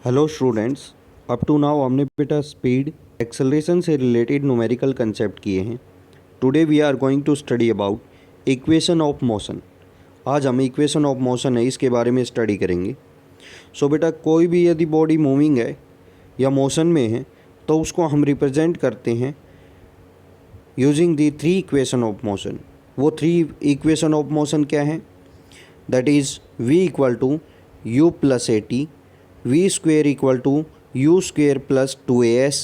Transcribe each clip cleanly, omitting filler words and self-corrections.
Hello students, up to now हमने बेटा speed acceleration से रिलेटेड न्यूमेरिकल कंसेप्ट किए हैं। Today we are going to study about equation of motion. आज हम इक्वेशन ऑफ मोशन है इसके बारे में स्टडी करेंगे। सो बेटा कोई भी यदि बॉडी मूविंग है या मोशन में है तो उसको हम रिप्रेजेंट करते हैं using the three equation of motion. वो थ्री इक्वेशन ऑफ मोशन क्या है? That is v equal to u plus a t, v square equal to u square plus 2as,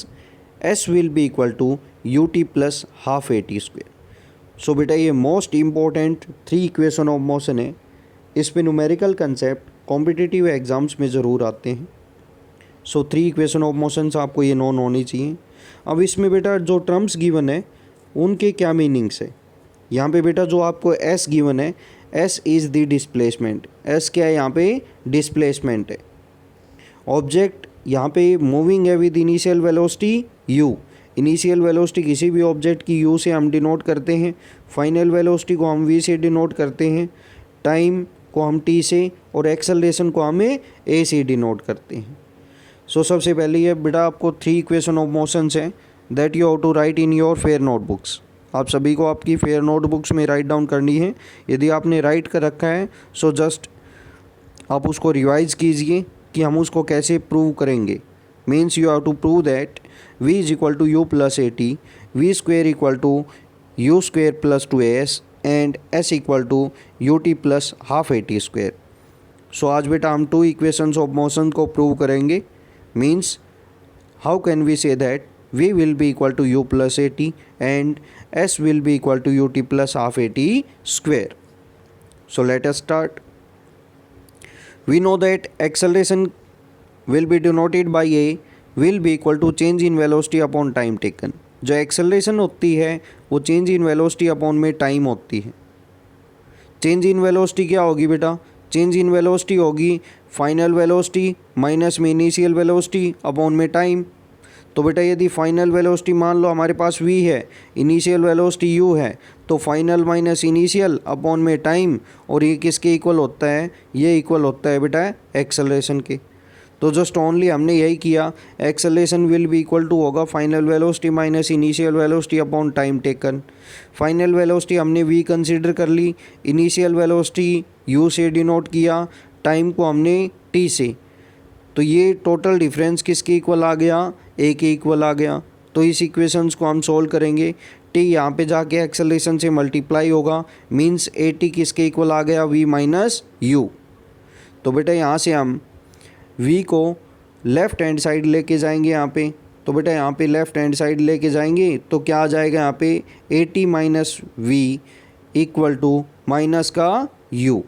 s will be equal to ut plus half at square। सो बेटा ये most important three equation of motion है। इस पे numerical concept competitive exams में ज़रूर आते हैं। So three equation of motions आपको ये नोन होनी चाहिए। अब इसमें बेटा जो टर्म्स गिवन है उनके क्या मीनिंग्स है। यहाँ पे बेटा जो आपको s गिवन है, s is the displacement. s क्या है? यहाँ पे डिस्प्लेसमेंट है। ऑब्जेक्ट यहाँ पे मूविंग है with initial velocity u। Initial velocity किसी भी ऑब्जेक्ट की u से हम डिनोट करते हैं, फाइनल वेलोसिटी को हम v से डिनोट करते हैं, टाइम को हम t से और एक्सेलरेशन को हमें a से डिनोट करते हैं। सो सबसे पहले ये बेटा आपको थ्री इक्वेशन ऑफ मोशंस हैं that you have to write in your fair notebooks. आप सभी को आपकी फेयर नोटबुक्स में राइट डाउन करनी है। यदि आपने राइट कर रखा है सो जस्ट आप उसको रिवाइज कीजिए कि हम उसको कैसे प्रूव करेंगे। Means you have to prove that v is equal to u plus a t, v square equal to u square plus 2as and s equal to u t plus half a t square. So आज बेटा हम two equations of motion को prove करेंगे। Means how can we say that v will be equal to u plus a t and s will be equal to u t plus half a t square. So let us start. We know that acceleration will be denoted by a will be equal to change in velocity upon time taken। जो acceleration होती है वो change in velocity upon में time होती है। change in velocity क्या होगी बेटा? change in velocity होगी final velocity माइनस में initial velocity upon में time। तो बेटा यदि फाइनल वेलोसिटी मान लो हमारे पास v है, इनिशियल वेलोसिटी u है, तो फाइनल माइनस इनिशियल अपॉन में टाइम, और ये किसके इक्वल होता है? ये इक्वल होता है बेटा एक्सेलरेशन के। तो जस्ट ओनली हमने यही किया, acceleration will be equal to होगा final velocity minus initial velocity upon time taken. Final velocity हमने v कंसिडर कर ली, इनिशियल वेलोसिटी u से डिनोट किया, टाइम को हमने t से। तो ये टोटल डिफरेंस किसके इक्वल आ गया? a के इक्वल आ गया। तो इस इक्वेशंस को हम सोल्व करेंगे। t यहाँ पे जाके एक्सेलरेशन से मल्टीप्लाई होगा, मींस ए टी किसके इक्वल आ गया? v minus you. तो बेटा यहाँ से हम v को लेफ़्ट हैंड साइड लेके जाएंगे यहाँ पे। तो बेटा यहाँ पे लेफ़्ट हैंड साइड लेके जाएंगे तो क्या आ जाएगा यहाँ पे? A t minus v equal to minus का u।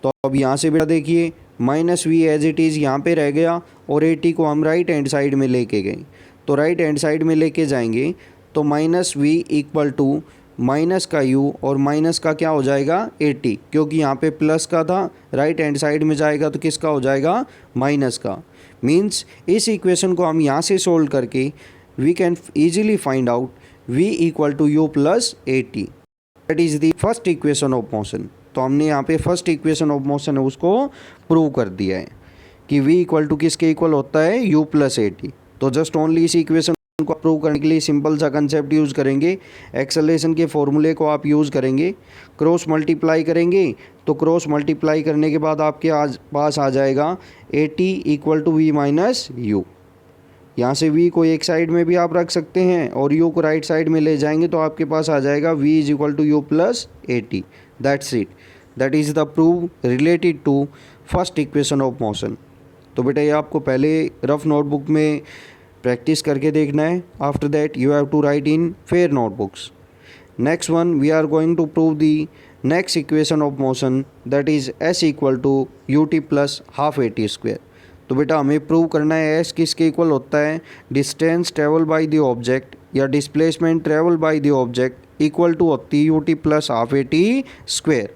तो अब यहाँ से बेटा देखिए minus v as it is यहाँ पे रह गया और ए टी को हम राइट हैंड साइड में लेके गए। तो राइट हैंड साइड में लेके जाएंगे तो minus v equal to minus का u और माइनस का क्या हो जाएगा? ए टी, क्योंकि यहाँ पे प्लस का था, राइट हैंड साइड में जाएगा तो किसका हो जाएगा? माइनस का। मीन्स इस इक्वेशन को हम यहाँ से सोल्व करके we can easily find out v equal to u plus a t. That is the first equation of motion. तो हमने यहाँ पे फर्स्ट इक्वेशन ऑफ मोशन है उसको प्रूव कर दिया है कि v इक्वल टू किसके इक्वल होता है? u plus a t. तो जस्ट ओनली इस इक्वेशन को प्रूव करने के लिए सिंपल सा कंसेप्ट यूज़ करेंगे। एक्सेलरेशन के फॉर्मूले को आप यूज़ करेंगे, क्रॉस मल्टीप्लाई करेंगे। तो क्रॉस मल्टीप्लाई करने के बाद आपके पास आ जाएगा a t equal to v minus u. यहाँ से v को एक साइड में भी आप रख सकते हैं और u को राइट साइड में ले जाएंगे तो आपके पास आ जाएगा v is equal to u plus a t. That's it. That is the prove related to first equation of motion. तो बेटा ये आपको पहले रफ नोटबुक में प्रैक्टिस करके देखना है। After that you have to write in fair notebooks. Next one we are going to prove the next equation of motion that is s equal to u t plus half a t square. तो बेटा हमें prove करना है s किसके equal होता है? Distance travel by the object या displacement travel by the object equal to होती है u t plus half a t square.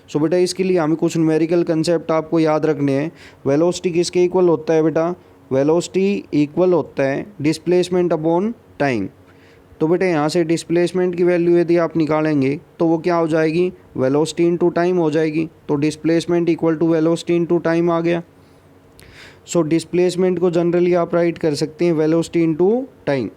So बेटा इसके लिए हमें कुछ न्यूमेरिकल कंसेप्ट आपको याद रखने हैं। वेलोसिटी किसके इक्वल होता है बेटा? वेलोसिटी इक्वल होता है डिस्प्लेसमेंट अपॉन टाइम। तो बेटा यहाँ से डिस्प्लेसमेंट की वैल्यू यदि आप निकालेंगे तो वो क्या हो जाएगी? वेलोसिटी इनटू टाइम हो जाएगी। तो displacement equal to velocity into time आ गया। सो डिस्प्लेसमेंट को जनरली आप राइट कर सकते हैं velocity into time,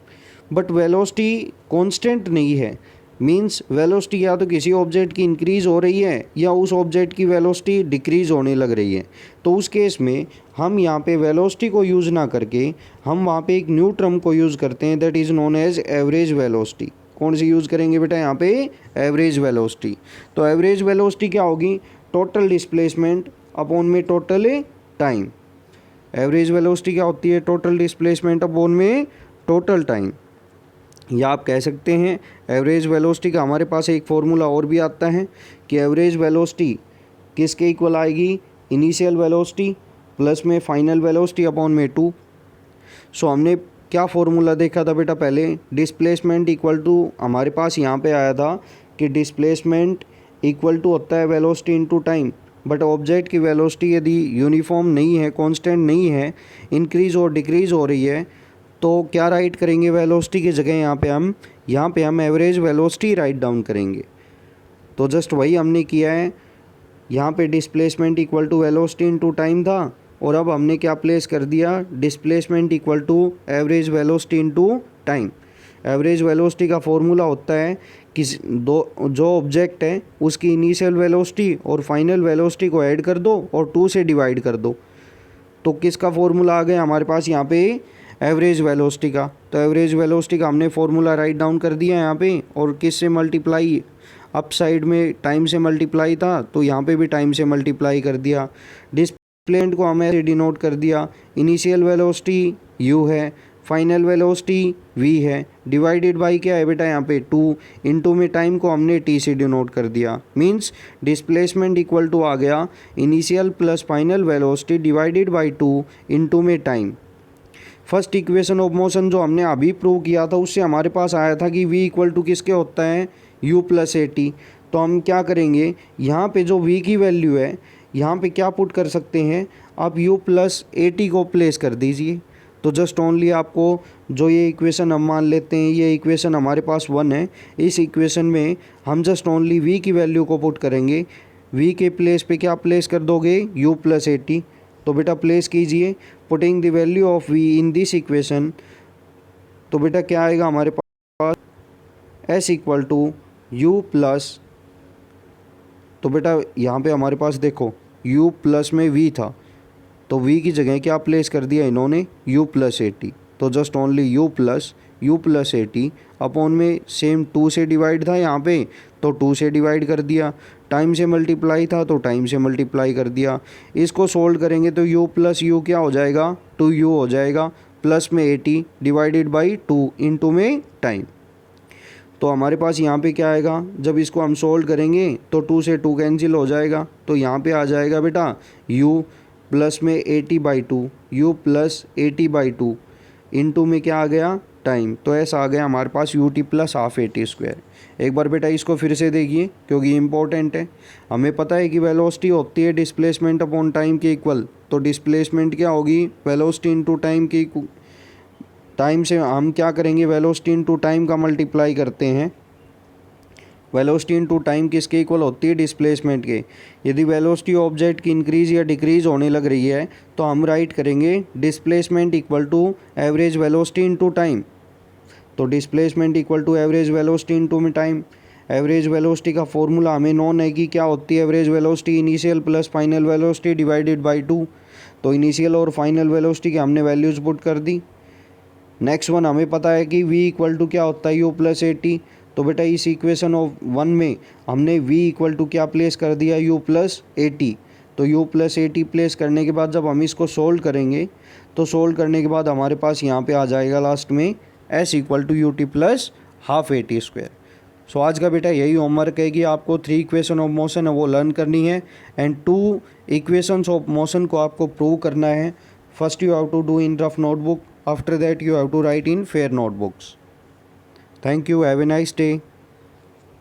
but velocity constant नहीं है। मींस वेलोसिटी या तो किसी ऑब्जेक्ट की इंक्रीज़ हो रही है या उस ऑब्जेक्ट की वेलोसिटी डिक्रीज़ होने लग रही है। तो उस केस में हम यहाँ पे वेलोसिटी को यूज़ ना करके हम वहाँ पे एक न्यू टर्म को यूज़ करते हैं, that is known as average velocity. कौन सी यूज़ करेंगे बेटा यहाँ पे? Average velocity. तो एवरेज वेलोसिटी क्या होगी? टोटल डिस्प्लेसमेंट अपॉन में टोटल टाइम। एवरेज वेलोसिटी क्या होती है? टोटल डिस्प्लेसमेंट अपॉन में टोटल टाइम। या आप कह सकते हैं एवरेज वेलोसिटी का हमारे पास एक फॉर्मूला और भी आता है कि एवरेज वेलोसिटी किसके इक्वल आएगी? इनिशियल वेलोसिटी प्लस में फाइनल वेलोसिटी अपॉन में 2। सो हमने क्या फॉर्मूला देखा था बेटा पहले? डिस्प्लेसमेंट इक्वल टू, हमारे पास यहाँ पे आया था कि डिस्प्लेसमेंट इक्वल टू होता है velocity into time. But object की वेलोसिटी यदि यूनिफॉर्म नहीं है, कांस्टेंट नहीं है, इंक्रीज़ और डिक्रीज़ हो रही है, तो क्या राइट करेंगे वेलोसिटी की जगह? यहाँ पे हम एवरेज वेलोसिटी राइट डाउन करेंगे। तो जस्ट वही हमने किया है। यहाँ पे displacement equal to velocity into time था और अब हमने क्या प्लेस कर दिया? Displacement equal to average velocity into time. Average velocity का फॉर्मूला होता है कि जो ऑब्जेक्ट है उसकी इनिशियल वेलोसिटी और फाइनल वेलोसिटी को ऐड कर दो और 2 से डिवाइड कर दो। तो किसका फॉर्मूला आ गया हमारे पास यहाँ पे? एवरेज वेलोसिटी का। तो एवरेज वेलोसिटी का हमने फॉर्मूला राइट डाउन कर दिया यहाँ पे, और किस से मल्टीप्लाई? अप साइड में टाइम से मल्टीप्लाई था तो यहाँ पे भी टाइम से मल्टीप्लाई कर दिया। डिस्प्लेसमेंट को हमें ऐसे डिनोट कर दिया, इनिशियल वेलोसिटी u है, फाइनल वेलोसिटी v है, डिवाइडेड बाई क्या है बेटा यहाँ पे? 2। इनटू में टाइम को हमने t से डिनोट कर दिया। मींस डिस्प्लेसमेंट इक्वल टू आ गया initial plus final velocity divided by 2 into में time. First equation of motion जो हमने अभी प्रूव किया था उससे हमारे पास आया था कि v इक्वल टू किसके होता है? u plus a t. तो हम क्या करेंगे, यहाँ पे जो v की वैल्यू है यहाँ पे क्या पुट कर सकते हैं? आप u प्लस ए टी को प्लेस कर दीजिए। तो जस्ट ओनली आपको जो ये इक्वेशन हम मान लेते हैं, ये इक्वेशन हमारे पास 1 है। इस इक्वेशन में हम जस्ट ओनली v की वैल्यू को पुट करेंगे। v के प्लेस पे क्या प्लेस कर दोगे? u plus a t. तो बेटा प्लेस कीजिए, putting the value of v in this equation. तो बेटा क्या आएगा हमारे पास? s equal to u plus, तो बेटा यहाँ पे हमारे पास देखो u प्लस में v था, तो v की जगह क्या प्लेस कर दिया इन्होंने? u plus a t. तो just only u plus a t upon में सेम 2 से डिवाइड था यहाँ पे, तो 2 से डिवाइड कर दिया। टाइम से मल्टीप्लाई था तो टाइम से मल्टीप्लाई कर दिया। इसको सोल्व करेंगे तो u प्लस u क्या हो जाएगा? 2u हो जाएगा, प्लस में 80 डिवाइडेड बाई 2 इंटू में टाइम। तो हमारे पास यहाँ पे क्या आएगा? जब इसको हम सोल्व करेंगे तो 2 से 2 कैंसिल हो जाएगा, तो यहाँ पे आ जाएगा बेटा u प्लस में 80 by 2, u plus 80 by 2 into में क्या आ गया? टाइम। तो ऐसा आ गया हमारे पास u t plus half a t square. एक बार बेटा इसको फिर से देखिए क्योंकि इम्पोर्टेंट है। हमें पता है कि वेलोसिटी होती है डिस्प्लेसमेंट अपॉन टाइम के इक्वल। तो डिस्प्लेसमेंट क्या होगी? वेलोसिटी इनटू टाइम की। टाइम से हम क्या करेंगे? वेलोसिटी इनटू टाइम का मल्टीप्लाई करते हैं। वेलोसिटी इनटू टाइम किसके इक्वल होती है? डिस्प्लेसमेंट के। यदि वेलोसिटी ऑब्जेक्ट की इंक्रीज़ या डिक्रीज़ होने लग रही है तो हम राइट करेंगे displacement equal to average velocity into time. तो displacement equal to average velocity into में टाइम। एवरेज वेलोसिटी का फॉर्मूला हमें नॉन है कि क्या होती है average velocity? Initial plus final velocity divided by 2। तो इनिशियल और फाइनल वेलोसिटी की हमने वैल्यूज़ पुट कर दी। नेक्स्ट वन हमें पता है कि v इक्वल टू क्या होता है? u plus a t. तो बेटा इस इक्वेशन ऑफ 1 में हमने v इक्वल टू क्या प्लेस कर दिया? u plus a t. तो u plus a T place करने के बाद जब हम इसको सोल्व करेंगे तो सोल्व करने के बाद हमारे पास यहाँ पे आ जाएगा लास्ट में s equal to u t plus half a t square. So आज का बेटा यही होमवर्क है कि आपको 3 इक्वेशन ऑफ मोशन है वो लर्न करनी है एंड 2 इक्वेशंस ऑफ मोशन को आपको प्रूव करना है। First you have to do in rough notebook, after that you have to write in fair notebooks. Thank you, have a nice day.